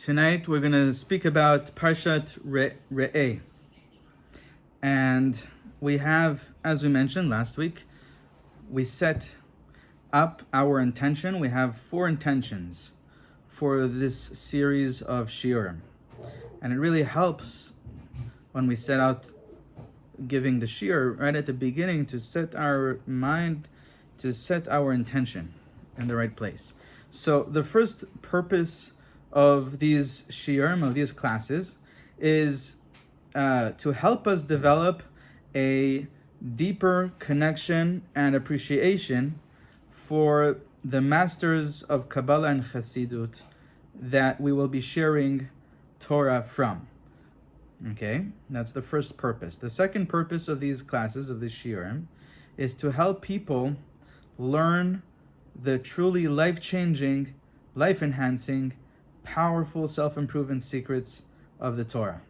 Tonight we're going to speak about Parshat Reh-eh. And we have, as we mentioned last week, we set up our intention. We have 4 intentions for this series of shiurim. And it really helps when we set out giving the shiur right at the beginning to set our mind, to set our intention in the right place. So the first purpose of these shiurim, of these classes, is to help us develop a deeper connection and appreciation for the masters of Kabbalah and Chassidut that we will be sharing Torah from. Okay, that's the first purpose. The second purpose of these classes, of the shiurim, is to help people learn the truly life-changing, life-enhancing, powerful self-improvement secrets of the Torah.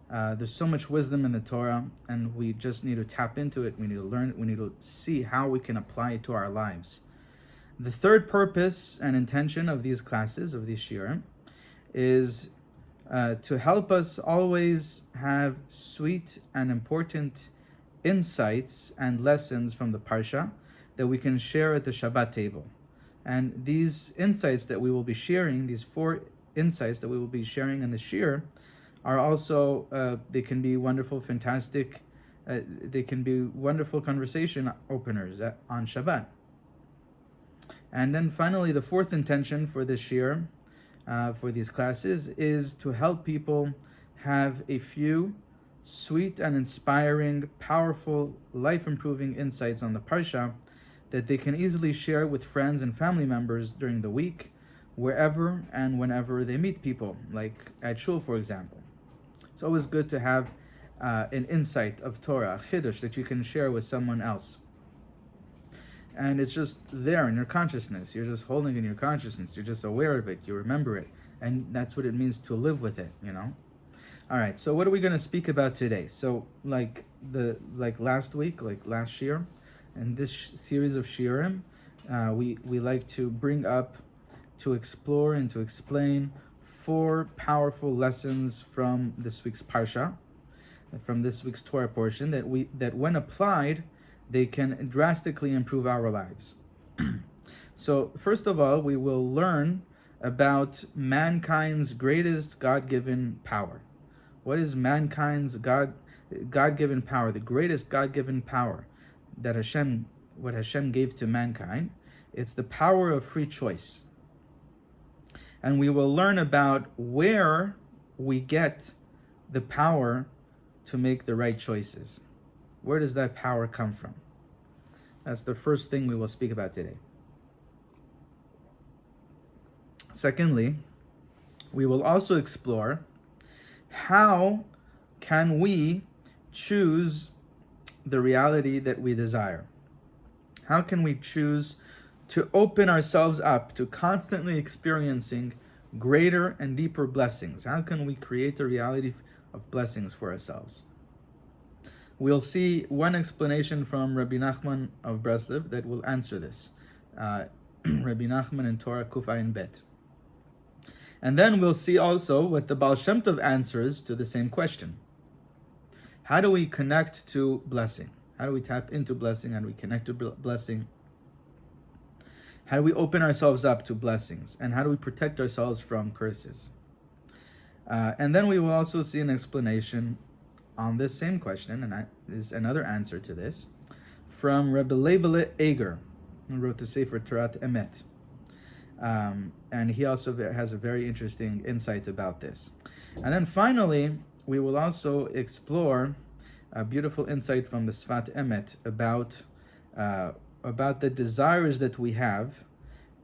There's so much wisdom in the Torah, and we just need to tap into it. We need to learn it. We need to see how we can apply it to our lives. The third purpose and intention of these classes, of these shiurim, is to help us always have sweet and important insights and lessons from the Parsha that we can share at the Shabbat table. And these insights that we will be sharing, these 4 insights that we will be sharing in the shiur, are also, they can be wonderful, fantastic, they can be wonderful conversation openers on Shabbat. And then finally, the 4th intention for this shiur, for these classes, is to help people have a few sweet and inspiring, powerful, life-improving insights on the Parsha that they can easily share with friends and family members during the week, wherever and whenever they meet people, like at shul, for example. It's always good to have an insight of Torah, a chiddush, that you can share with someone else. And it's just there in your consciousness. You're just holding it in your consciousness. You're just aware of it. You remember it. And that's what it means to live with it, you know? All right, so what are we going to speak about today? So like last week, like last shiur, in this series of shiurim, we like to bring up, to explore and to explain 4 powerful lessons from this week's Parsha, from this week's Torah portion, that when applied, they can drastically improve our lives. So first of all, we will learn about mankind's greatest God-given power. What is mankind's God-given power, the greatest God-given power that what Hashem gave to mankind? It's the power of free choice. And we will learn about where we get the power to make the right choices. Where does that power come from? That's the first thing we will speak about today. Secondly, we will also explore how can we choose the reality that we desire. How can we choose to open ourselves up to constantly experiencing greater and deeper blessings? How can we create a reality of blessings for ourselves? We'll see one explanation from Rabbi Nachman of Breslov that will answer this. Rabbi Nachman in Torah Kuf Ayin Bet. And then we'll see also what the Baal Shem Tov answers to the same question. How do we connect to blessing? How do we tap into blessing? How do we connect to blessing? How do we open ourselves up to blessings? And how do we protect ourselves from curses? And then we will also see an explanation on this same question, and is another answer to this, from Rebbe Eger, who wrote the Sefer Torah Emet. And he also has a very interesting insight about this. And then finally, we will also explore a beautiful insight from the Sfat Emet about the desires that we have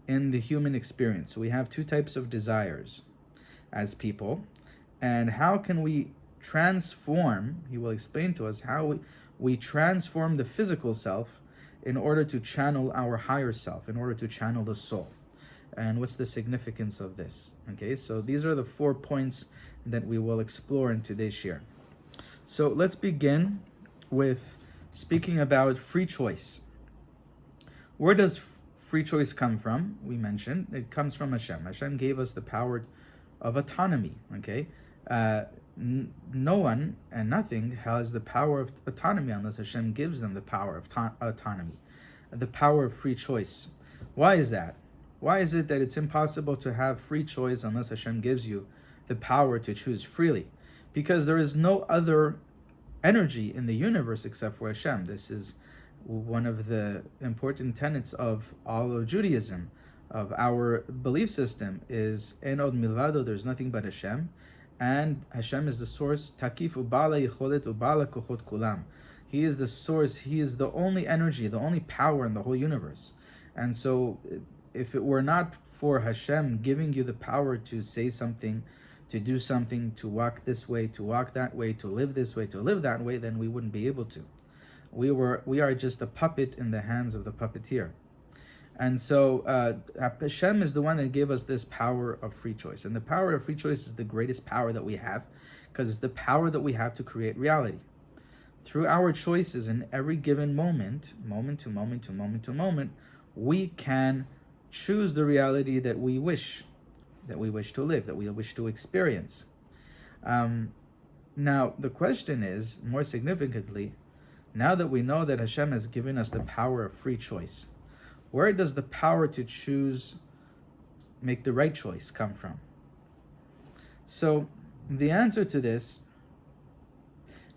in the human experience. So we have 2 types of desires as people, and how can we transform, he will explain to us how we transform the physical self in order to channel our higher self, in order to channel the soul. And what's the significance of this? Okay, so these are the 4 points that we will explore in today's shiur. So let's begin with speaking about free choice. Where does free choice come from? We mentioned it comes from Hashem. Hashem gave us the power of autonomy. Okay, no one and nothing has the power of autonomy unless Hashem gives them the power of autonomy, the power of free choice. Why is that? Why is it that it's impossible to have free choice unless Hashem gives you the power to choose freely? Because there is no other energy in the universe except for Hashem. This is one of the important tenets of all of Judaism, of our belief system, is En od milvado, there's nothing but Hashem, and Hashem is the source, Takif ubala yicholet ubala kochot kulam. He is the source, He is the only energy, the only power in the whole universe. And so if it were not for Hashem giving you the power to say something, to do something, to walk this way, to walk that way, to live this way, to live that way, then we wouldn't be able to. We are just a puppet in the hands of the puppeteer. And so Hashem is the one that gave us this power of free choice. And the power of free choice is the greatest power that we have, because it's the power that we have to create reality. Through our choices in every given moment, moment to moment to moment to moment, we can choose the reality that we wish to live, that we wish to experience. Now, the question is, more significantly, now that we know that Hashem has given us the power of free choice, where does the power to choose, make the right choice, come from? So, the answer to this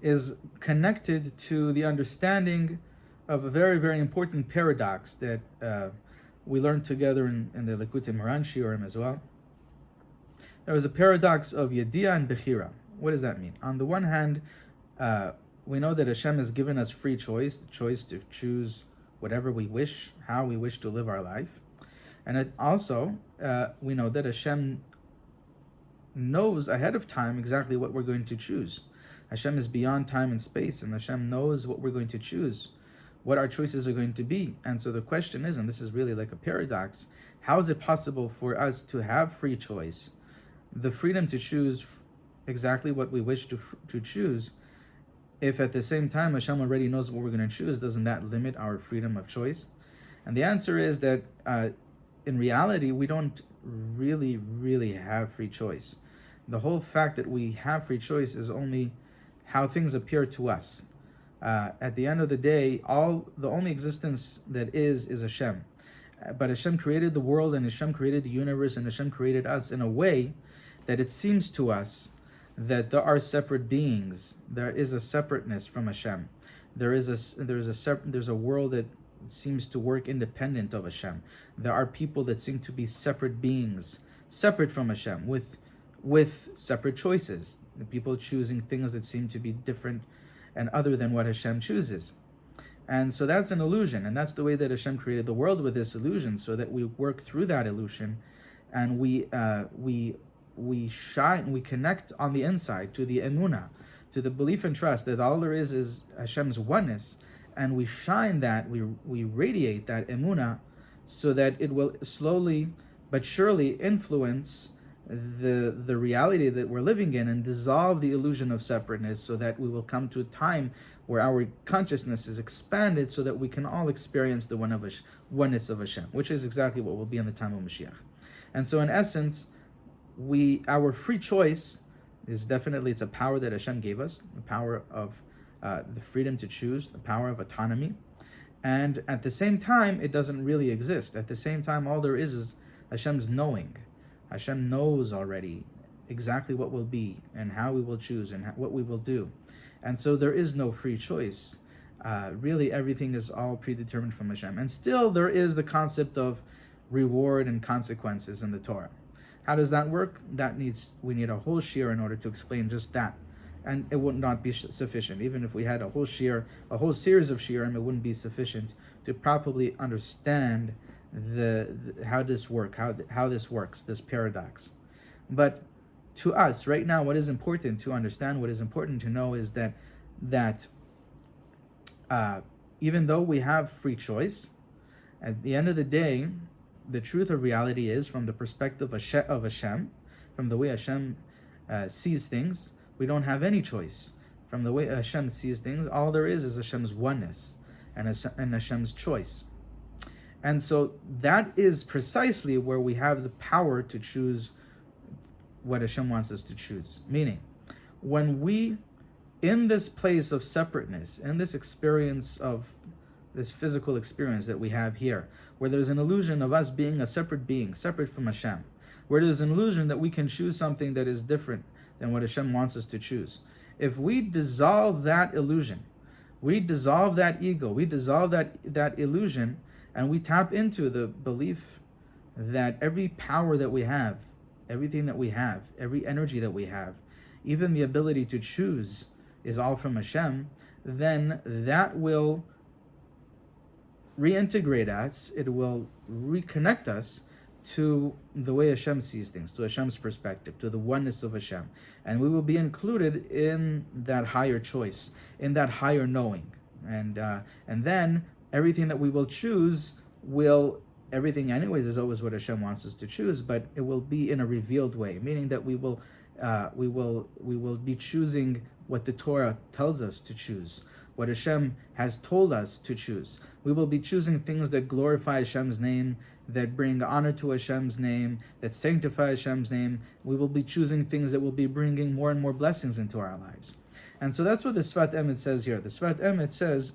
is connected to the understanding of a very, very important paradox that we learned together in the Likutei Moharan Shiurim as well. There was a paradox of Yadiya and Bihira. What does that mean? On the one hand, we know that Hashem has given us free choice, the choice to choose whatever we wish, how we wish to live our life. And also, we know that Hashem knows ahead of time exactly what we're going to choose. Hashem is beyond time and space, and Hashem knows what we're going to choose, what our choices are going to be. And so the question is, and this is really like a paradox, how is it possible for us to have free choice, the freedom to choose exactly what we wish to choose, if at the same time Hashem already knows what we're going to choose? Doesn't that limit our freedom of choice? And the answer is that in reality, we don't really have free choice. The whole fact that we have free choice is only how things appear to us. At the end of the day, the only existence that is Hashem. But Hashem created the world, and Hashem created the universe, and Hashem created us in a way that it seems to us that there are separate beings. There is a separateness from Hashem. There's a world that seems to work independent of Hashem. There are people that seem to be separate beings, separate from Hashem, with separate choices. The people choosing things that seem to be different and other than what Hashem chooses. And so that's an illusion, and that's the way that Hashem created the world, with this illusion, so that we work through that illusion, and we shine, we connect on the inside to the emunah, to the belief and trust that all there is Hashem's oneness, and we shine that, we radiate that emunah, so that it will slowly but surely influence the reality that we're living in, and dissolve the illusion of separateness, so that we will come to a time where our consciousness is expanded, so that we can all experience the oneness of Hashem, which is exactly what will be in the time of Mashiach. And so in essence, our free choice is definitely, it's a power that Hashem gave us, the power of the freedom to choose, the power of autonomy. And at the same time, it doesn't really exist. At the same time, all there is Hashem's knowing. Hashem knows already exactly what will be, and how we will choose, and what we will do. And so there is no free choice. Really, everything is all predetermined from Hashem. And still, there is the concept of reward and consequences in the Torah. How does that work? We need a whole shiur in order to explain just that. And it would not be sufficient. Even if we had a whole shiur, a whole series of shiurim, it wouldn't be sufficient to properly understand how this works, this paradox. But to us right now, what is important to understand, what is important to know, is that even though we have free choice, at the end of the day, the truth of reality is, from the perspective of Hashem, from the way Hashem sees things, we don't have any choice. From the way Hashem sees things, all there is Hashem's oneness and Hashem's choice. And so that is precisely where we have the power to choose what Hashem wants us to choose. Meaning, when we, in this place of separateness, in this experience of this physical experience that we have here, where there's an illusion of us being a separate being, separate from Hashem, where there's an illusion that we can choose something that is different than what Hashem wants us to choose. If we dissolve that illusion, we dissolve that ego, we dissolve that illusion, and we tap into the belief that every power that we have, everything that we have, every energy that we have, even the ability to choose is all from Hashem, then that will reintegrate us, it will reconnect us to the way Hashem sees things, to Hashem's perspective, to the oneness of Hashem. And we will be included in that higher choice, in that higher knowing. And then everything that we will choose everything anyways is always what Hashem wants us to choose, but it will be in a revealed way, meaning that we will be choosing what the Torah tells us to choose, what Hashem has told us to choose. We will be choosing things that glorify Hashem's name, that bring honor to Hashem's name, that sanctify Hashem's name. We will be choosing things that will be bringing more and more blessings into our lives. And so that's what the Sfat Emet says here. The Sfat Emet says,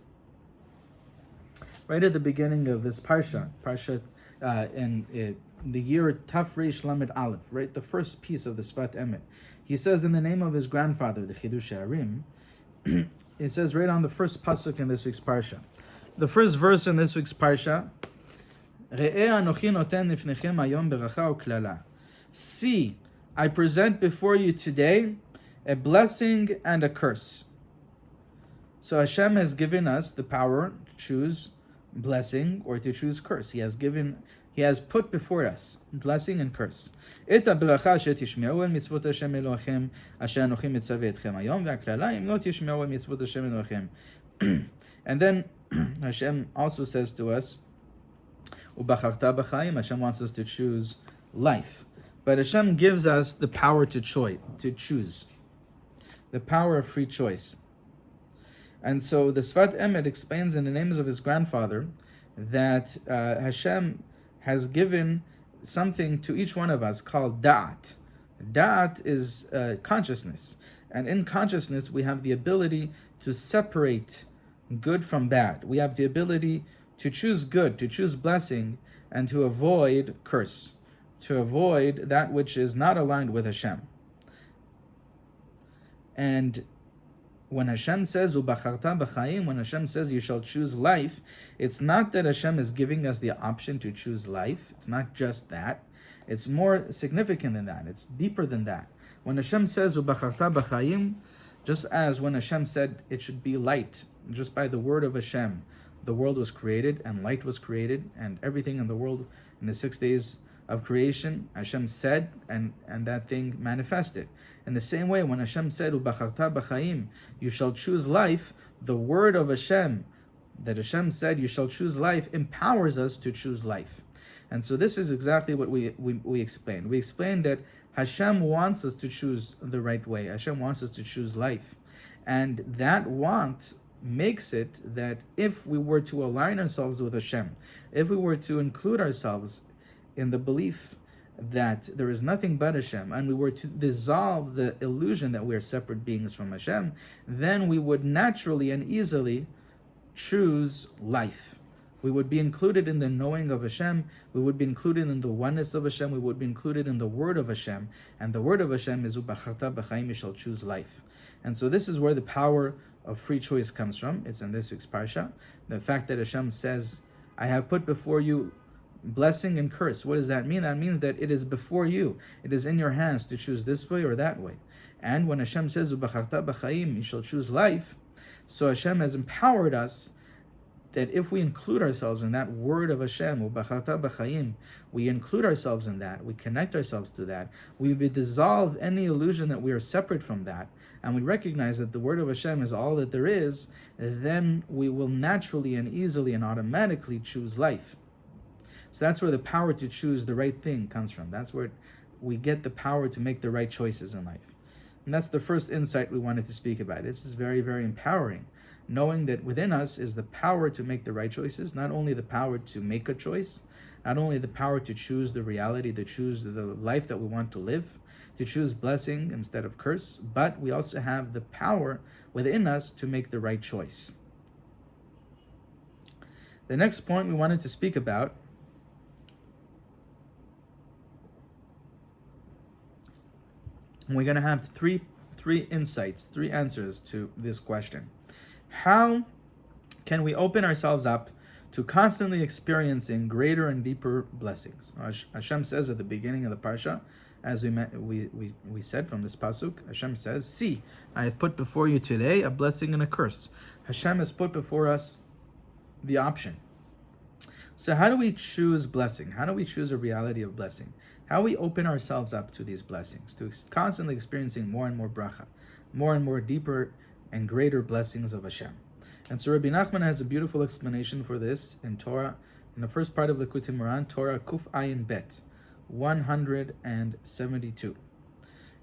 right at the beginning of this Parsha in the year Taf Reish Lamed Aleph, right, the first piece of the Sfat Emet, he says in the name of his grandfather, the Chidush Harim, it says right on the first pasuk in this week's Parsha. The first verse in this week's Parsha, Reh-eh anochi noten lifnechem hayom beracha uklala. See, I present before you today a blessing and a curse. So Hashem has given us the power to choose blessing or to choose curse. He has put before us blessing and curse. Et habracha shetishmeu el mitzvot Hashem Elohechem asher anochi mitzaveh etchem hayom ve'haklala im lo tishmeu el mitzvot Hashem Elohechem. And then Hashem also says to us, Ubacharta b'chaim, Hashem wants us to choose life. But Hashem gives us the power to choose. The power of free choice. And so the Sfat Emet explains in the names of his grandfather that Hashem has given something to each one of us called da'at. Da'at is consciousness. And in consciousness, we have the ability to separate good from bad. We have the ability to choose good, to choose blessing, and to avoid curse, to avoid that which is not aligned with Hashem. And when Hashem says, Ubacharta b'chaim, when Hashem says you shall choose life, it's not that Hashem is giving us the option to choose life. It's not just that. It's more significant than that. It's deeper than that. When Hashem says, Ubacharta b'chaim, just as when Hashem said it should be light, just by the word of Hashem, the world was created and light was created, and everything in the world in the 6 days of creation, Hashem said, and that thing manifested. In the same way, when Hashem said, Ubacharta b'chaim, you shall choose life, the word of Hashem, that Hashem said, you shall choose life, empowers us to choose life. And so this is exactly what we explained. We explained that Hashem wants us to choose the right way. Hashem wants us to choose life. And that want makes it that if we were to align ourselves with Hashem, if we were to include ourselves in the belief that there is nothing but Hashem, and we were to dissolve the illusion that we are separate beings from Hashem, then we would naturally and easily choose life. We would be included in the knowing of Hashem, we would be included in the oneness of Hashem, we would be included in the word of Hashem, and the word of Hashem is Ubacharta b'chaim, you shall choose life. And so this is where the power of free choice comes from. It's in this week's Parsha. The fact that Hashem says, I have put before you blessing and curse. What does that mean? That means that it is before you. It is in your hands to choose this way or that way. And when Hashem says, Ubacharta b'chaim, you shall choose life, so Hashem has empowered us that if we include ourselves in that word of Hashem, Ubacharta b'chaim, we include ourselves in that, we connect ourselves to that, we dissolve any illusion that we are separate from that, and we recognize that the word of Hashem is all that there is, then we will naturally and easily and automatically choose life. So that's where the power to choose the right thing comes from. That's where we get the power to make the right choices in life. And that's the first insight we wanted to speak about. This is very, very empowering. Knowing that within us is the power to make the right choices, not only the power to make a choice, not only the power to choose the reality, to choose the life that we want to live, to choose blessing instead of curse, but we also have the power within us to make the right choice. The next point we wanted to speak about we're going to have three insights, three answers to this question. How can we open ourselves up to constantly experiencing greater and deeper blessings? Hashem says at the beginning of the Parsha, as we said from this pasuk, Hashem says, "See, I have put before you today a blessing and a curse." Hashem has put before us the option. So how do we choose blessing? How do we choose a reality of blessing? How we open ourselves up to these blessings, to constantly experiencing more and more bracha, more and more deeper and greater blessings of Hashem. And so Rabbi Nachman has a beautiful explanation for this in Torah, in the first part of the Likutei Moharan, Torah Kuf Ayin Bet, 172.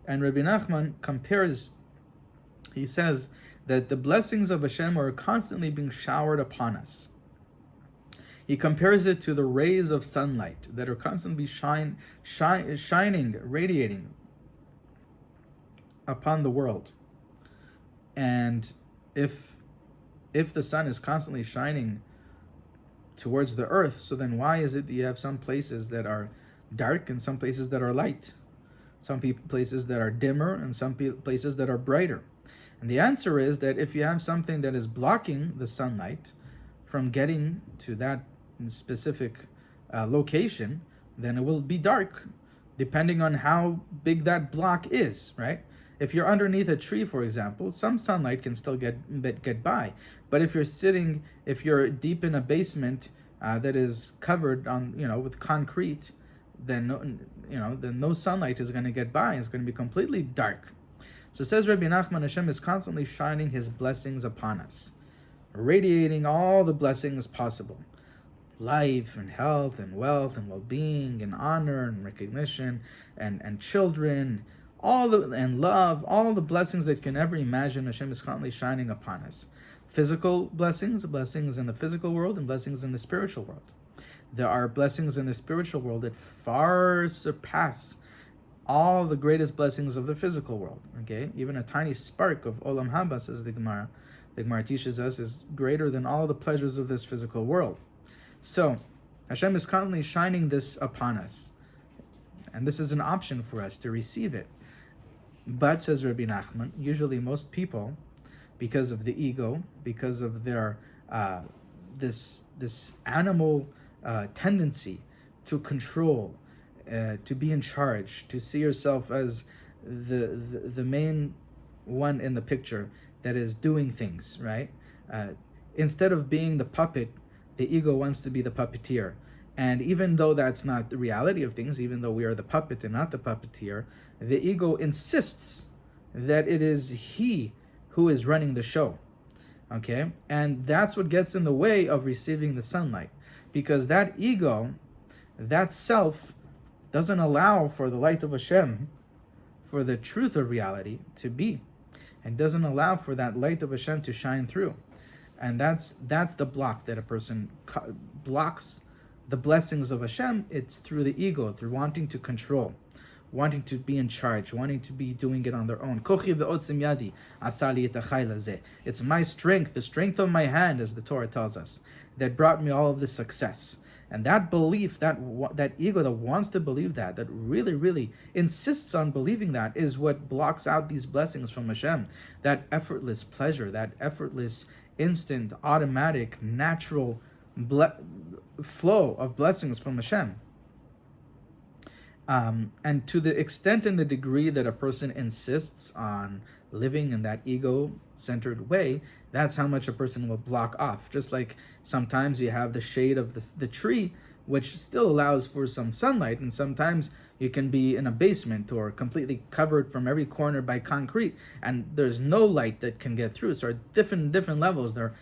And Rabbi Nachman compares, he says that the blessings of Hashem are constantly being showered upon us. He compares it to the rays of sunlight that are constantly shining, radiating upon the world. And if the sun is constantly shining towards the earth, so then why is it that you have some places that are dark and some places that are light? Some places that are dimmer and some places that are brighter. And the answer is that if you have something that is blocking the sunlight from getting to that specific location, then it will be dark, depending on how big that block is, right? If you're underneath a tree, for example, some sunlight can still get by. But if you're deep in a basement that is covered on, with concrete, then no sunlight is going to get by. It's going to be completely dark. So says Rabbi Nachman, Hashem is constantly shining His blessings upon us, radiating all the blessings possible. Life and health and wealth and well-being and honor and recognition and children, and love, all the blessings that you can ever imagine, Hashem is constantly shining upon us. Physical blessings in the physical world and blessings in the spiritual world. There are blessings in the spiritual world that far surpass all the greatest blessings of the physical world. Okay, even a tiny spark of Olam Haba, says the Gemara. The Gemara teaches us is greater than all the pleasures of this physical world. So, Hashem is constantly shining this upon us. And this is an option for us to receive it. But, says Rabbi Nachman, usually most people, because of the ego, because of their this animal tendency to control, to be in charge, to see yourself as the main one in the picture that is doing things, right? Instead of being the puppet, the ego wants to be the puppeteer. And even though that's not the reality of things, even though we are the puppet and not the puppeteer, the ego insists that it is he who is running the show. Okay? And that's what gets in the way of receiving the sunlight. Because that ego, that self, doesn't allow for the light of Hashem, for the truth of reality to be. And doesn't allow for that light of Hashem to shine through. And that's the block that a person blocks the blessings of Hashem. It's through the ego, through wanting to control, wanting to be in charge, wanting to be doing it on their own. It's my strength, the strength of my hand, as the Torah tells us, that brought me all of this success. And that belief, that ego that wants to believe that really, really insists on believing that, is what blocks out these blessings from Hashem. That effortless pleasure, that effortless, instant, automatic, natural flow of blessings from Hashem. And to the extent and the degree that a person insists on living in that ego-centered way, that's how much a person will block off. Just like sometimes you have the shade of the tree, which still allows for some sunlight, and sometimes you can be in a basement or completely covered from every corner by concrete, and there's no light that can get through. So different levels. There are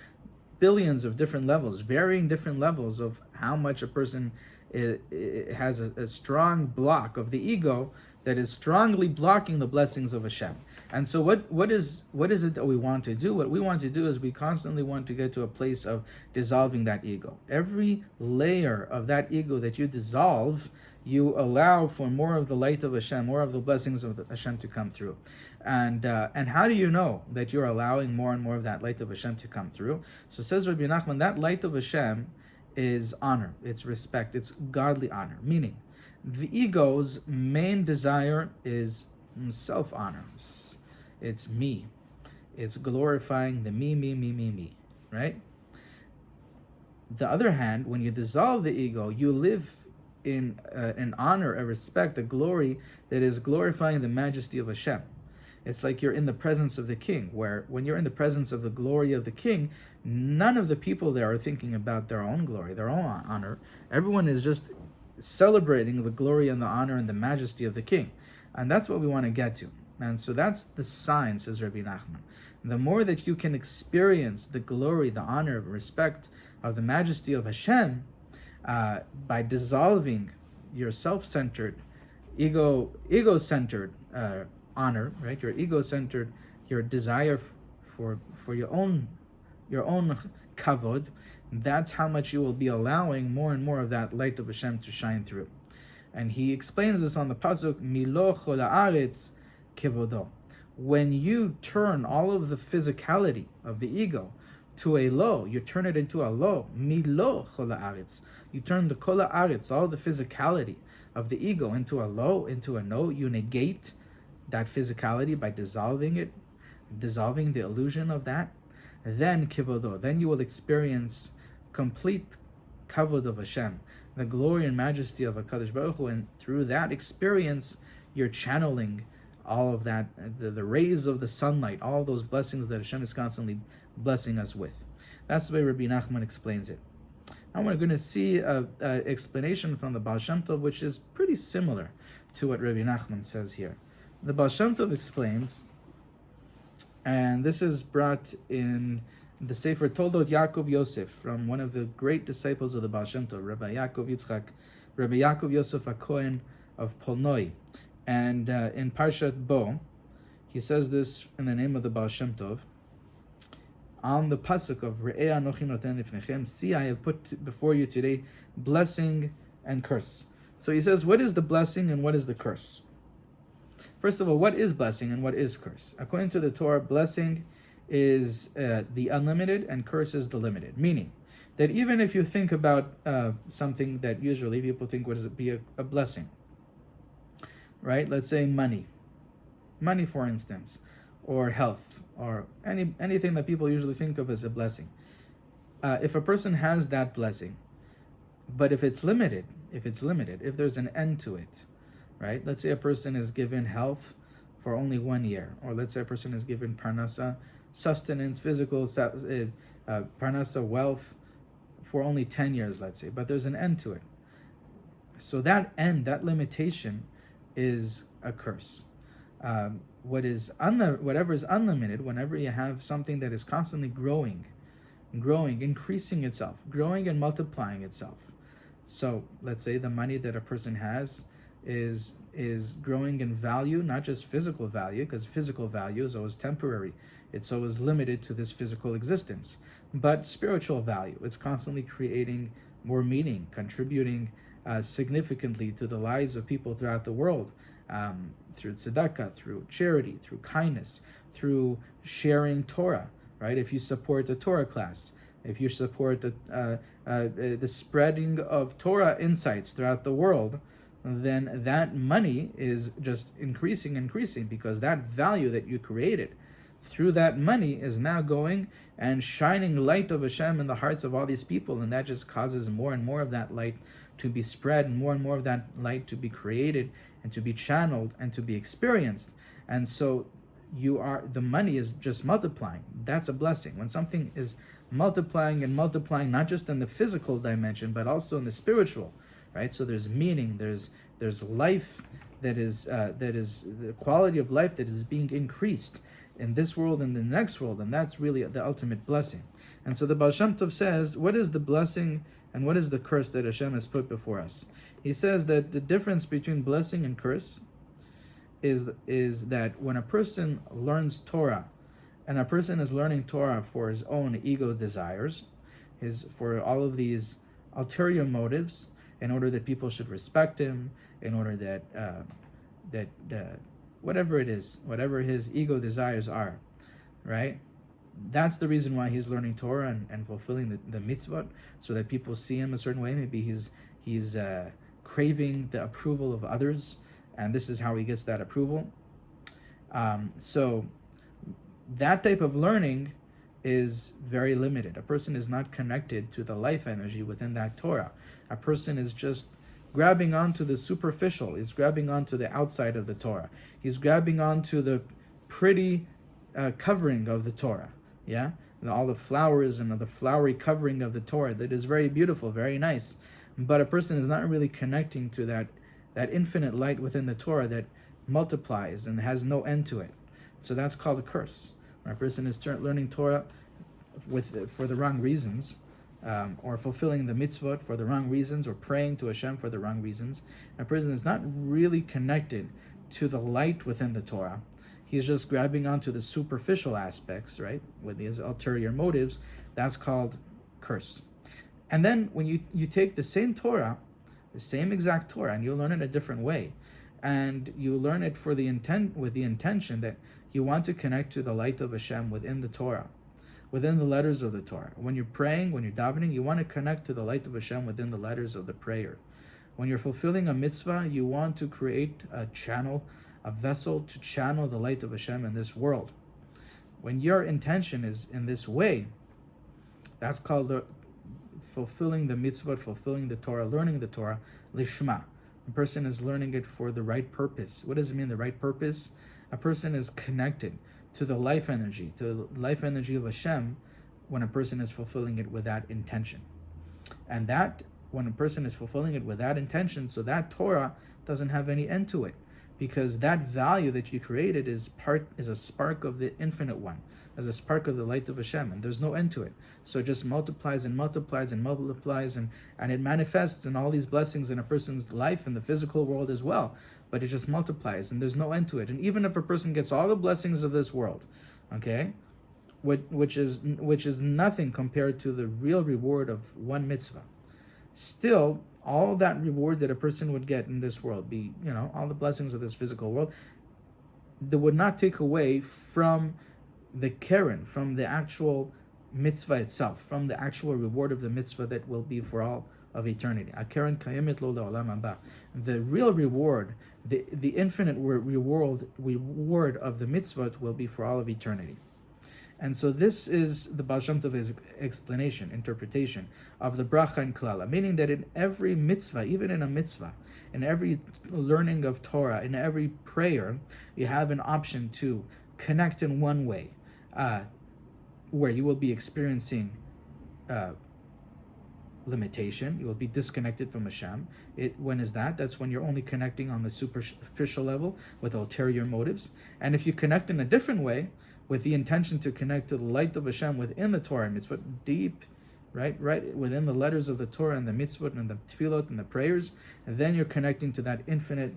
billions of different levels, varying different levels of how much a person it has a strong block of the ego that is strongly blocking the blessings of Hashem. And so what is it that we want to do? What we want to do is we constantly want to get to a place of dissolving that ego. Every layer of that ego that you dissolve, you allow for more of the light of Hashem, more of the blessings of Hashem to come through. And how do you know that you're allowing more and more of that light of Hashem to come through? So says Rabbi Nachman, that light of Hashem is honor, it's respect, it's godly honor. Meaning, the ego's main desire is self-honor. It's me. It's glorifying the me, right? The other hand, when you dissolve the ego, you live in an honor, a respect, a glory that is glorifying the majesty of Hashem. It's like you're in the presence of the king, where when you're in the presence of the glory of the king, none of the people there are thinking about their own glory, their own honor. Everyone is just celebrating the glory and the honor and the majesty of the king. And that's what we want to get to. And so that's the sign, says Rabbi Nachman. The more that you can experience the glory, the honor, respect of the majesty of Hashem, by dissolving your self-centered, ego-centered honor, right? Your ego-centered, your desire for your own kavod, that's how much you will be allowing more and more of that light of Hashem to shine through. And he explains this on the pasuk, Milo chol haaretz kevodo. When you turn all of the physicality of the ego to a lo, you turn it into a lo, Milo chol haaretz. You turn the kol haaretz, all the physicality of the ego, into a lo, into a no. You negate that physicality by dissolving it, dissolving the illusion of that. Then kivodo, then you will experience complete kavod of Hashem, the glory and majesty of HaKadosh Baruch Hu, and through that experience, you're channeling all of that, the rays of the sunlight, all those blessings that Hashem is constantly blessing us with. That's the way Rabbi Nachman explains it. Now we're going to see an explanation from the Baal Shem Tov, which is pretty similar to what Rabbi Nachman says here. The Baal Shem Tov explains, and this is brought in the Sefer Toldot Yaakov Yosef, from one of the great disciples of the Baal Shem Tov, Rabbi Yaakov Yosef HaKohen of Polnoi. And in Parshat Bo, he says this in the name of the Baal Shem Tov, on the pasuk of Reh-eh anochi noten lifnechem, see, I have put before you today blessing and curse. So he says, what is the blessing and what is the curse? First of all, what is blessing and what is curse? According to the Torah, blessing is the unlimited and curse is the limited. Meaning that even if you think about something that usually people think would be a blessing, right? Let's say money, for instance, or health, or anything that people usually think of as a blessing. If a person has that blessing, but if it's limited, if there's an end to it, right? Let's say a person is given health for only 1 year, or let's say a person is given parnasa, sustenance, physical parnasa, wealth, for only 10 years, let's say, but there's an end to it. So that end, that limitation, is a curse. Whatever is unlimited, whenever you have something that is constantly growing, increasing itself, growing and multiplying itself. So let's say the money that a person has is growing in value, not just physical value, because physical value is always temporary. It's always limited to this physical existence. But spiritual value, it's constantly creating more meaning, contributing significantly to the lives of people throughout the world, through tzedakah, through charity, through kindness, through sharing Torah, right? If you support a Torah class, if you support the spreading of Torah insights throughout the world, then that money is just increasing, because that value that you created through that money is now going and shining light of Hashem in the hearts of all these people, and that just causes more and more of that light to be spread, and more of that light to be created and to be channeled and to be experienced. And so the money is just multiplying. That's a blessing. When something is multiplying and multiplying, not just in the physical dimension, but also in the spiritual, right? So there's meaning, there's life that is the quality of life that is being increased in this world and the next world, and that's really the ultimate blessing. And so the Baal Shem Tov says, what is the blessing And what is the curse that Hashem has put before us? He says that the difference between blessing and curse is that when a person learns Torah, and a person is learning Torah for his own ego desires, for all of these ulterior motives, in order that people should respect him, in order that whatever it is, whatever his ego desires are, right? That's the reason why he's learning Torah and fulfilling the mitzvot, so that people see him a certain way. Maybe he's craving the approval of others, and this is how he gets that approval. So that type of learning is very limited. A person is not connected to the life energy within that Torah. A person is just grabbing onto the superficial. He's grabbing onto the outside of the Torah. He's grabbing onto the pretty covering of the Torah. Yeah, and all the flowers and the flowery covering of the Torah that is very beautiful, very nice. But a person is not really connecting to that infinite light within the Torah that multiplies and has no end to it. So that's called a curse. When a person is learning Torah for the wrong reasons, or fulfilling the mitzvot for the wrong reasons, or praying to Hashem for the wrong reasons, a person is not really connected to the light within the Torah. He's just grabbing onto the superficial aspects, right, with his ulterior motives. That's called curse. And then when you take the same Torah, the same exact Torah, and you learn it a different way, and you learn it with the intention that you want to connect to the light of Hashem within the Torah, within the letters of the Torah. When you're praying, when you're davening, you want to connect to the light of Hashem within the letters of the prayer. When you're fulfilling a mitzvah, you want to create a channel, a vessel to channel the light of Hashem in this world. When your intention is in this way, that's called fulfilling the mitzvot, fulfilling the Torah, learning the Torah, lishma. A person is learning it for the right purpose. What does it mean, the right purpose? A person is connected to the life energy, to the life energy of Hashem, when a person is fulfilling it with that intention. And that, when a person is fulfilling it with that intention, so that Torah doesn't have any end to it, because that value that you created is a spark of the infinite one, as a spark of the light of Hashem, and there's no end to it. So it just multiplies and multiplies and multiplies, and it manifests in all these blessings in a person's life in the physical world as well. But it just multiplies, and there's no end to it. And even if a person gets all the blessings of this world, okay, which is nothing compared to the real reward of one mitzvah, still all that reward that a person would get in this world, all the blessings of this physical world, that would not take away from the keren, from the actual mitzvah itself, from the actual reward of the mitzvah that will be for all of eternity. The real reward, the infinite reward of the mitzvah will be for all of eternity. And so this is the Baal Shem Tov's explanation, interpretation of the bracha and klala, meaning that in every mitzvah, even in a mitzvah, in every learning of Torah, in every prayer, you have an option to connect in one way, where you will be experiencing limitation. You will be disconnected from Hashem. When is that? That's when you're only connecting on the superficial level with ulterior motives. And if you connect in a different way, with the intention to connect to the light of Hashem within the Torah mitzvot, deep, right within the letters of the Torah and the mitzvot and the tefillot and the prayers, and then you're connecting to that infinite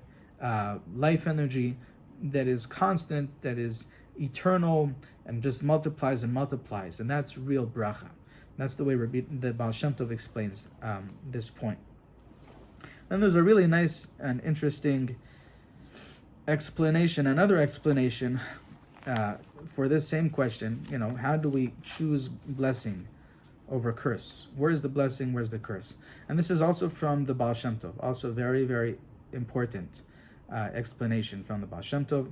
life energy that is constant, that is eternal, and just multiplies and multiplies, and that's real bracha. That's the way the Baal Shem Tov explains this point. Then there's a really nice and interesting explanation, another explanation for this same question. How do we choose blessing over curse? Where is the blessing? Where's the curse? And this is also from the Baal Shem Tov, also very, very important explanation from the Baal Shem Tov,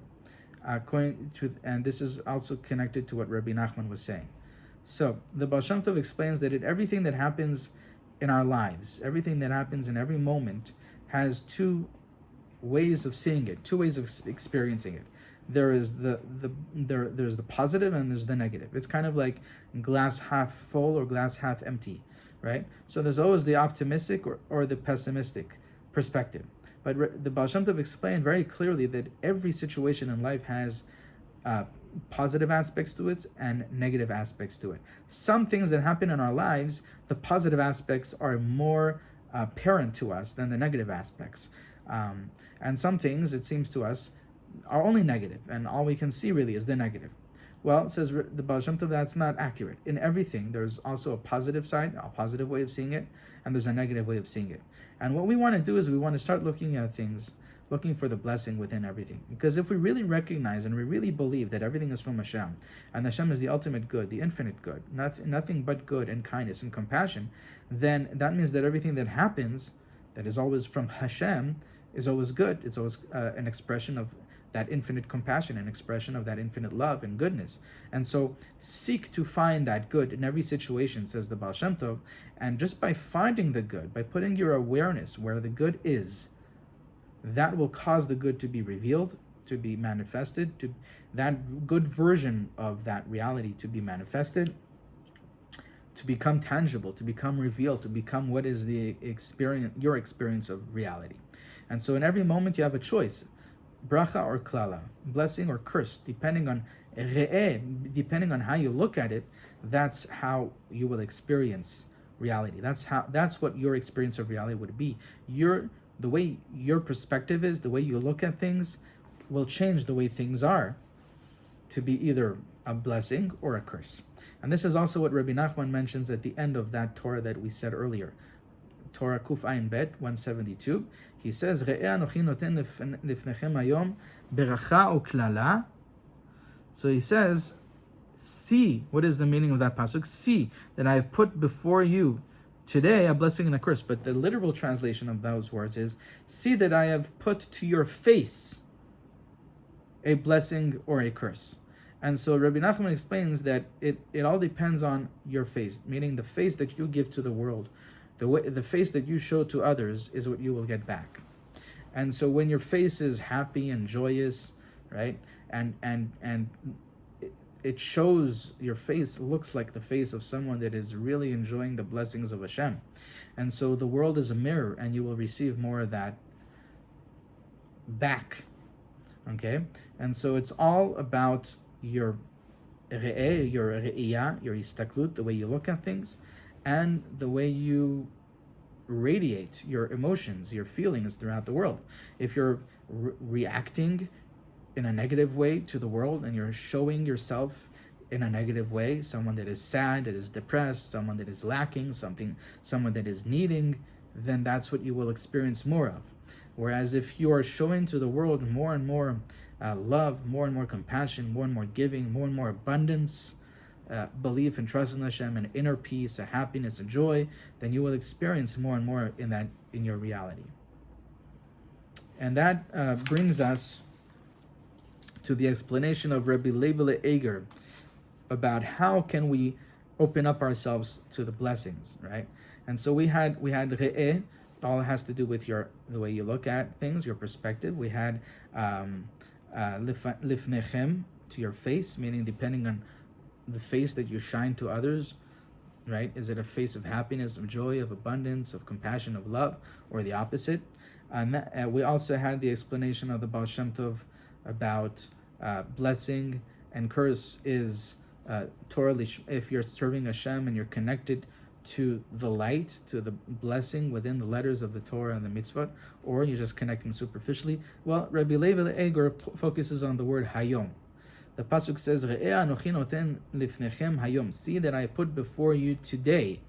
and this is also connected to what Rabbi Nachman was saying. So the Baal Shem Tov explains that everything that happens in our lives, everything that happens in every moment, has two ways of seeing it, two ways of experiencing it. There is there's the positive and there's the negative. It's kind of like glass half full or glass half empty, right? So there's always the optimistic or the pessimistic perspective. But the Baal Shem Tov explained very clearly that every situation in life has positive aspects to it and negative aspects to it. Some things that happen in our lives, the positive aspects are more apparent to us than the negative aspects. And some things, it seems to us, are only negative, and all we can see really is the negative. Well, it says the Baal Shem Tov, that's not accurate. In everything, there's also a positive side, a positive way of seeing it, and there's a negative way of seeing it. And what we want to do is we want to start looking at things, looking for the blessing within everything. Because if we really recognize and we really believe that everything is from Hashem, and Hashem is the ultimate good, the infinite good, nothing but good and kindness and compassion, then that means that everything that happens, that is always from Hashem, is always good. It's always an expression of that infinite compassion, an expression of that infinite love and goodness. And so seek to find that good in every situation, says the Baal Shem Tov, and just by finding the good, by putting your awareness where the good is, that will cause the good to be revealed, to be manifested, to that good version of that reality to be manifested, to become tangible, to become revealed, to become what is the experience, your experience of reality. And so in every moment you have a choice, bracha or klala, blessing or curse, depending on Reh-eh, depending on how you look at it. That's how you will experience reality. That's what your experience of reality would be. The way your perspective is, the way you look at things, will change the way things are to be either a blessing or a curse. And this is also what Rabbi Nachman mentions at the end of that Torah that we said earlier. Torah Kuf Ayin Bet 172. He says, Reh-eh anochi noten lifnechem hayom beracha uklala. So he says, see, what is the meaning of that pasuk? See that I have put before you today a blessing and a curse. But the literal translation of those words is, see that I have put to your face a blessing or a curse. And so Rabbi Nachman explains that it all depends on your face, meaning the face that you give to the world. The face that you show to others is what you will get back. And so when your face is happy and joyous, right, and it shows, your face looks like the face of someone that is really enjoying the blessings of Hashem. And so the world is a mirror, and you will receive more of that back. Okay? And so it's all about your Reh-eh, your Yadiya, your istaklut, the way you look at things, and the way you radiate your emotions, your feelings throughout the world. If you're reacting in a negative way to the world, and you're showing yourself in a negative way, someone that is sad, that is depressed, someone that is lacking something, someone that is needing, then that's what you will experience more of. Whereas if you are showing to the world more and more love, more and more compassion, more and more giving, more and more abundance, belief and trust in Hashem, and inner peace, a happiness and joy, then you will experience more and more in your reality. And that brings us to the explanation of Rabbi Reh-eh about how can we open up ourselves to the blessings, right? And so we had Reh-eh. It all has to do with the way you look at things, your perspective. We had lifnechem, to your face, meaning depending on the face that you shine to others, right? Is it a face of happiness, of joy, of abundance, of compassion, of love, or the opposite? We also had the explanation of the Baal Shem Tov about blessing and curse is Torah. If you're serving Hashem and you're connected to the light, to the blessing within the letters of the Torah and the mitzvot, or you're just connecting superficially, well, Rabbi Reh-eh focuses on the word hayom. The pasuk says, Reh-eh anochi noten lifnechem hayom. See that I put before you today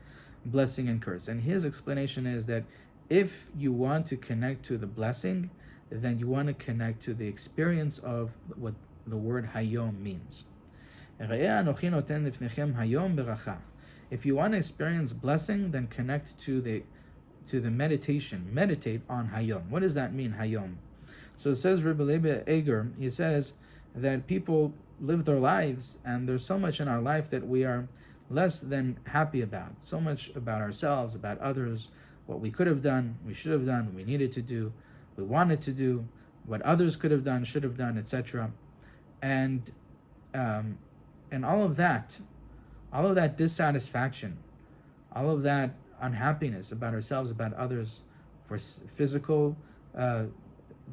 blessing and curse. And his explanation is that if you want to connect to the blessing, then you want to connect to the experience of what the word hayom means. Reh-eh anochi noten lifnechem hayom beracha. If you want to experience blessing, then connect to the meditation. Meditate on hayom. What does that mean, hayom? So it says Rabbi Reh-eh, he says that people live their lives, and there's so much in our life that we are less than happy about. So much about ourselves, about others, what we could have done, we should have done, we needed to do, we wanted to do, what others could have done, should have done, etc. And all of that dissatisfaction, all of that unhappiness about ourselves, about others, for physical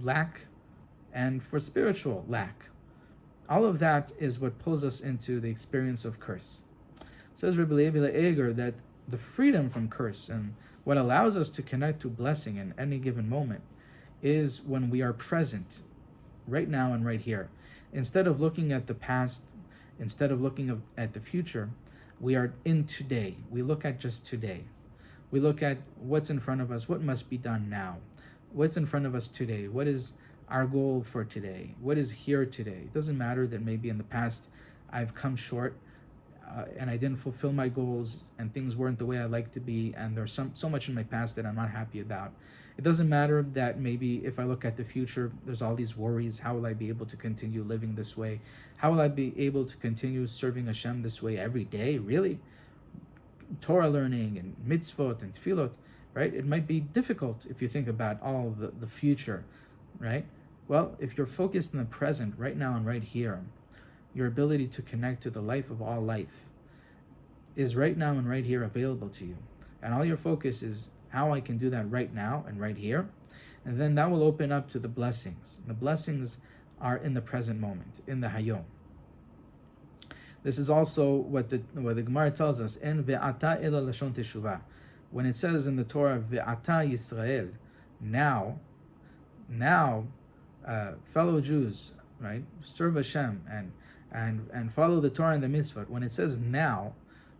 lack and for spiritual lack. All of that is what pulls us into the experience of curse. Says Rabbi Bitton that the freedom from curse and what allows us to connect to blessing in any given moment is when we are present right now and right here. Instead of looking at the past, instead of looking at the future, we are in today. We look at just today. We look at what's in front of us, what must be done now. What's in front of us today? What is our goal for today? What is here today? It doesn't matter that maybe in the past I've come short and I didn't fulfill my goals and things weren't the way I like to be, and there's so much in my past that I'm not happy about. It doesn't matter that maybe if I look at the future, there's all these worries. How will I be able to continue living this way? How will I be able to continue serving Hashem this way every day? Really? Torah learning and mitzvot and tefillot, right? It might be difficult if you think about all the future, right? Well, if you're focused in the present, right now and right here, your ability to connect to the life of all life is right now and right here available to you. And all your focus is how I can do that right now and right here. And then that will open up to the blessings. The blessings are in the present moment, in the Hayom. This is also what the Gemara tells us, En ve'ata ela lashon teshuvah. When it says in the Torah, ve'ata Yisrael, now, fellow Jews, right, serve Hashem and follow the Torah and the mitzvot. When it says now,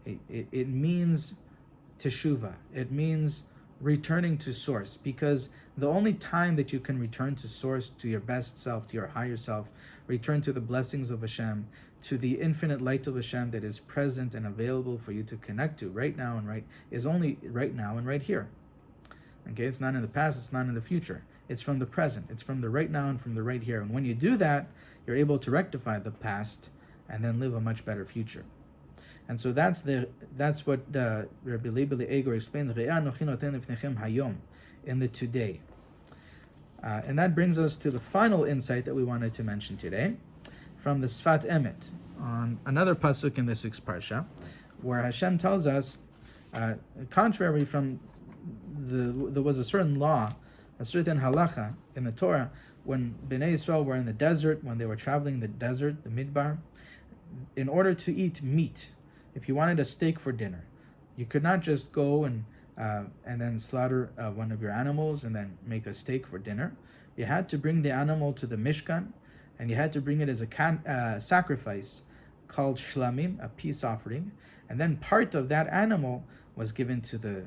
it means teshuvah. It means returning to source, because the only time that you can return to source, to your best self, to your higher self, return to the blessings of Hashem, to the infinite light of Hashem that is present and available for you to connect to right now and is only right now and right here. Okay, it's not in the past, it's not in the future. It's from the present. It's from the right now and from the right here. And when you do that, you're able to rectify the past and then live a much better future. And so that's what Rabbi Bitton explains, Reh-eh anochi noten lefnechem hayom, in the today. And that brings us to the final insight that we wanted to mention today, from the Sfat Emet, on another pasuk in this week's Parsha, where Hashem tells us, contrary from there was a certain law, a certain halacha in the Torah, when Bnei Yisrael were in the desert, when they were traveling the desert, the midbar, in order to eat meat, if you wanted a steak for dinner, you could not just go and then slaughter one of your animals and then make a steak for dinner. You had to bring the animal to the Mishkan, and you had to bring it as a sacrifice called shlamim, a peace offering, and then part of that animal was given to the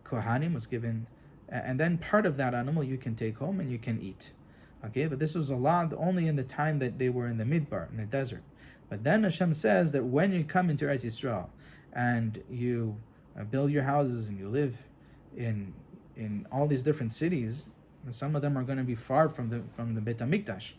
Kohanim, and then part of that animal you can take home and you can eat. Okay, but this was allowed only in the time that they were in the midbar, in the desert. But then Hashem says that when you come into Eretz Yisrael and you build your houses and you live in all these different cities, some of them are going to be far from the Beit HaMikdash.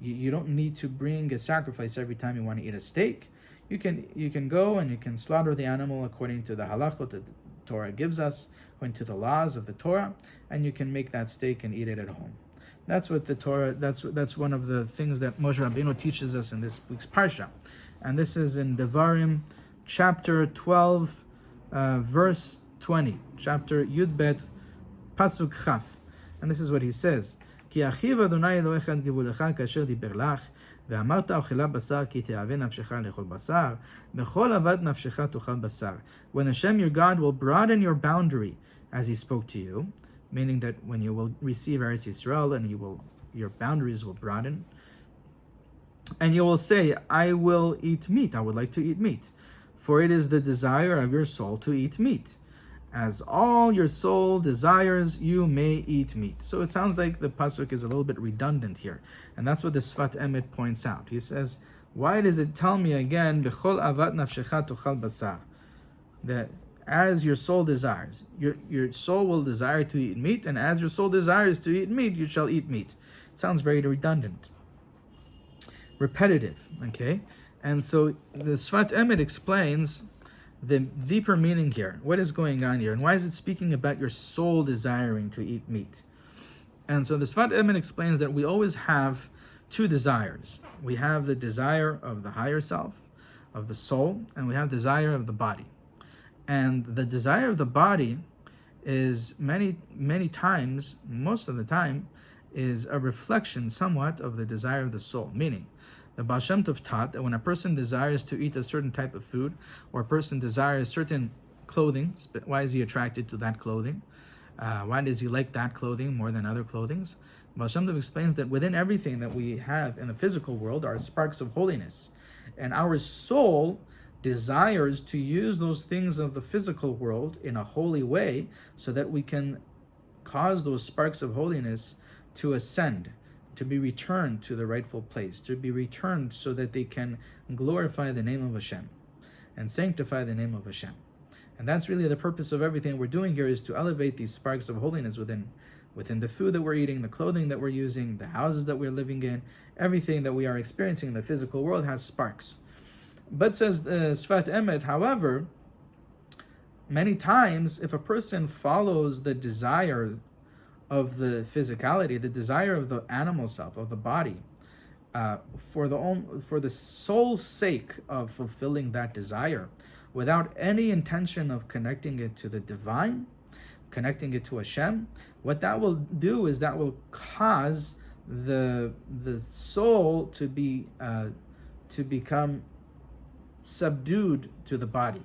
You don't need to bring a sacrifice every time you want to eat a steak. You can go and you can slaughter the animal according to the halachot that the Torah gives us, according to the laws of the Torah, and you can make that steak and eat it at home. That's what the Torah. That's one of the things that Moshe Rabbeinu teaches us in this week's Parsha, and this is in Devarim, chapter 12, verse 20, chapter Yudbet, pasuk Chaf, and this is what he says: Ki achiv Adonai Elohecha et gevulecha kasher diber lach, ve'amarta ochela basar ki te'aveh nafshecha lechol basar, bechol avad nafshecha tochal basar. When Hashem your God will broaden your boundary as He spoke to you, meaning that when you will receive Eretz Yisrael and your boundaries will broaden, and you will say, I will eat meat, I would like to eat meat, for it is the desire of your soul to eat meat. As all your soul desires, you may eat meat. So it sounds like the pasuk is a little bit redundant here, and that's what the Sfat Emet points out. He says, why does it tell me again, B'chol avat nafshecha tochal basar, that as your soul desires, your soul will desire to eat meat, and as your soul desires to eat meat, you shall eat meat. It sounds very redundant, repetitive, okay? And so the Sfat Emet explains the deeper meaning here. What is going on here? And why is it speaking about your soul desiring to eat meat? And so the Sfat Emet explains that we always have two desires. We have the desire of the higher self, of the soul, and we have desire of the body. And the desire of the body is many times, most of the time, is a reflection somewhat of the desire of the soul. Meaning, The Baal Shem Tov taught that when a person desires to eat a certain type of food, or a person desires certain clothing, why is he attracted to that clothing? Why does he like that clothing more than other clothings? Baal Shem Tov explains that within everything that we have in the physical world are sparks of holiness. And our soul desires to use those things of the physical world in a holy way so that we can cause those sparks of holiness to ascend, to be returned to the rightful place, to be returned so that they can glorify the name of Hashem and sanctify the name of Hashem. And that's really the purpose of everything we're doing here, is to elevate these sparks of holiness within the food that we're eating, the clothing that we're using, the houses that we're living in. Everything that we are experiencing in the physical world has sparks. But says Sfat Emet, however, many times if a person follows the desire of the physicality, the desire of the animal self, of the body, for the sole sake of fulfilling that desire, without any intention of connecting it to the divine, connecting it to Hashem, what that will do is that will cause the soul to become subdued to the body.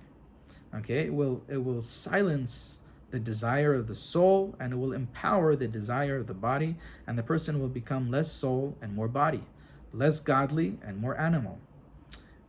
Okay, it will silence the desire of the soul, and it will empower the desire of the body, and the person will become less soul and more body, less godly and more animal.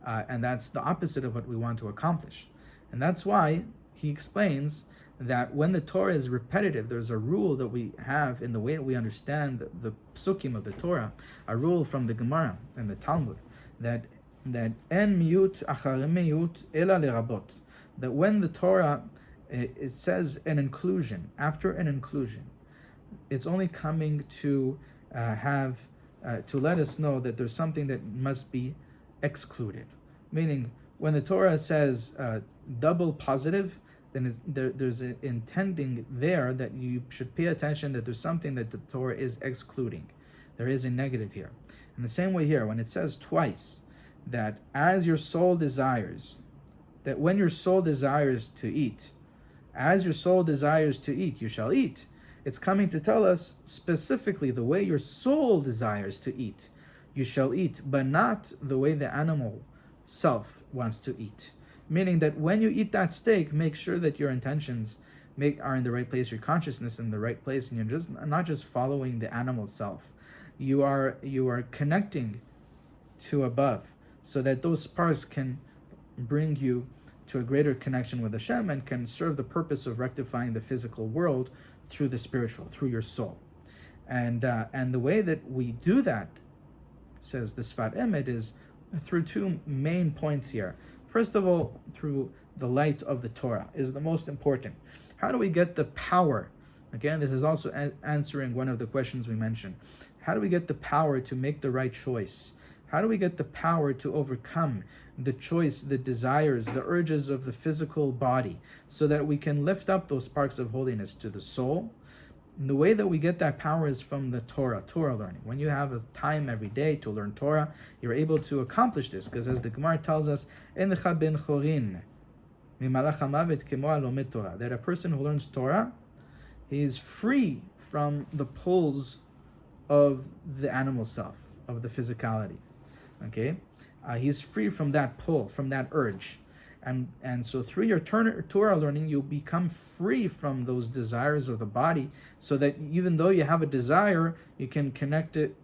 And that's the opposite of what we want to accomplish. And that's why he explains that when the Torah is repetitive, there's a rule that we have in the way that we understand the psukim of the Torah, a rule from the Gemara and the Talmud, that en miyut achar miyut ela lerabot, that when the Torah it says an inclusion, after an inclusion, it's only coming to to let us know that there's something that must be excluded. Meaning, when the Torah says double positive, then there's an intending there that you should pay attention that there's something that the Torah is excluding. There is a negative here. In the same way here, when it says twice that as your soul desires, that when your soul desires to eat, as your soul desires to eat, you shall eat. It's coming to tell us specifically the way your soul desires to eat, you shall eat, but not the way the animal self wants to eat. Meaning that when you eat that steak, make sure that your intentions are in the right place, your consciousness in the right place, and you're not just following the animal self. You are connecting to above, so that those sparks can bring you to a greater connection with Hashem and can serve the purpose of rectifying the physical world through the spiritual, through your soul. And the way that we do that, says the Sfat Emet, is through two main points here. First of all, through the light of the Torah is the most important. How do we get the power? Again, this is also answering one of the questions we mentioned. How do we get the power to make the right choice? How do we get the power to overcome the choice, the desires, the urges of the physical body, so that we can lift up those sparks of holiness to the soul? And the way that we get that power is from the Torah learning. When you have a time every day to learn Torah, you're able to accomplish this, because as the Gemara tells us, that a person who learns Torah, he is free from the pulls of the animal self, of the physicality. Okay, he's free from that pull, from that urge, and so through your Torah learning, you become free from those desires of the body, so that even though you have a desire, you can connect it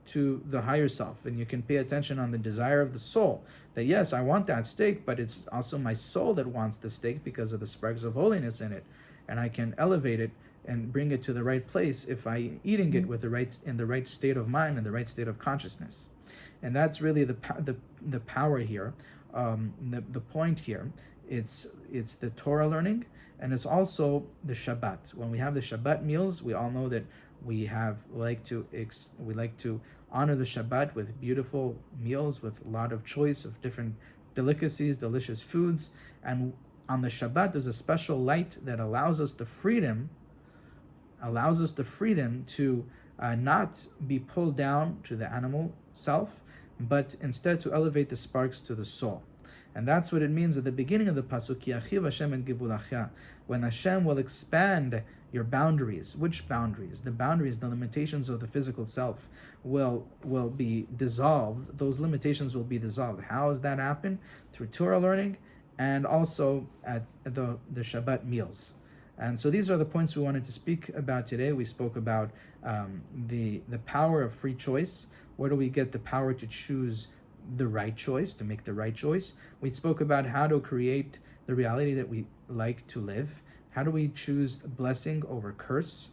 to the higher self, and you can pay attention on the desire of the soul. That yes, I want that steak, but it's also my soul that wants the steak because of the sparks of holiness in it, and I can elevate it and bring it to the right place if I eating it with in the right state of mind and the right state of consciousness. And that's really the power here, the point here. It's the Torah learning, and it's also the Shabbat. When we have the Shabbat meals, we all know that we like to honor the Shabbat with beautiful meals, with a lot of choice of different delicacies, delicious foods. And on the Shabbat, there's a special light that allows us the freedom to not be pulled down to the animal self, but instead to elevate the sparks to the soul. And that's what it means at the beginning of the pasuk, Ki achiv Hashem et givulacha, when Hashem will expand your boundaries. Which boundaries? The boundaries, the limitations of the physical self will be dissolved. Those limitations will be dissolved. How does that happen? Through Torah learning and also at the Shabbat meals. And so these are the points we wanted to speak about today. We spoke about the power of free choice. Where do we get the power to choose the right choice, to make the right choice? We spoke about how to create the reality that we like to live. How do we choose blessing over curse?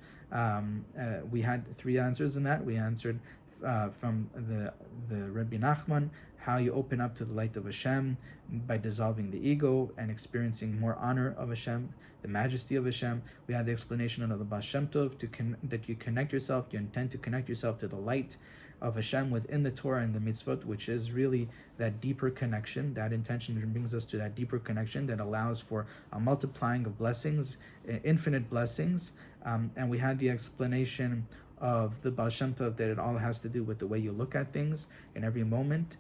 We had 3 answers in that. We answered from the Rebbe Nachman, how you open up to the light of Hashem by dissolving the ego and experiencing more honor of Hashem, the majesty of Hashem. We had the explanation of the Baal Shem Tov that you connect yourself, you intend to connect yourself to the light of Hashem within the Torah and the mitzvot, which is really that deeper connection. That intention brings us to that deeper connection that allows for a multiplying of blessings, infinite blessings. And we had the explanation of the Baal Shem Tov that it all has to do with the way you look at things in every moment.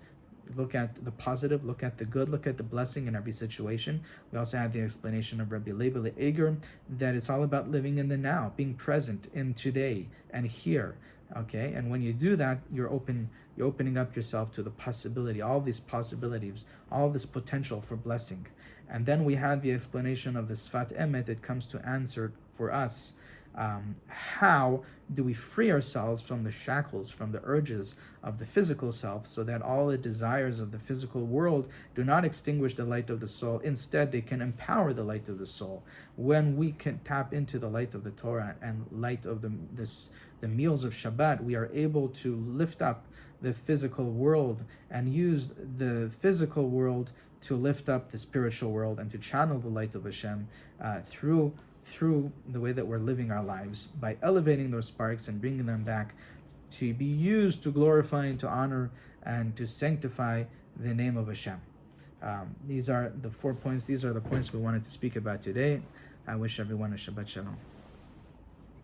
Look at the positive, look at the good, look at the blessing in every situation. We also had the explanation of Rabbi Bitton that it's all about living in the now, being present in today and here. Okay, and when you do that, you're opening up yourself to the possibility, all these possibilities, all this potential for blessing. And then we had the explanation of the Sfat Emet that comes to answer for us. How do we free ourselves from the shackles, from the urges of the physical self, so that all the desires of the physical world do not extinguish the light of the soul? Instead, they can empower the light of the soul. When we can tap into the light of the Torah and light of the meals of Shabbat, we are able to lift up the physical world and use the physical world to lift up the spiritual world and to channel the light of Hashem through the way that we're living our lives, by elevating those sparks and bringing them back to be used to glorify and to honor and to sanctify the name of Hashem. These are the 4 points. These are the points we wanted to speak about today. I wish everyone a Shabbat Shalom.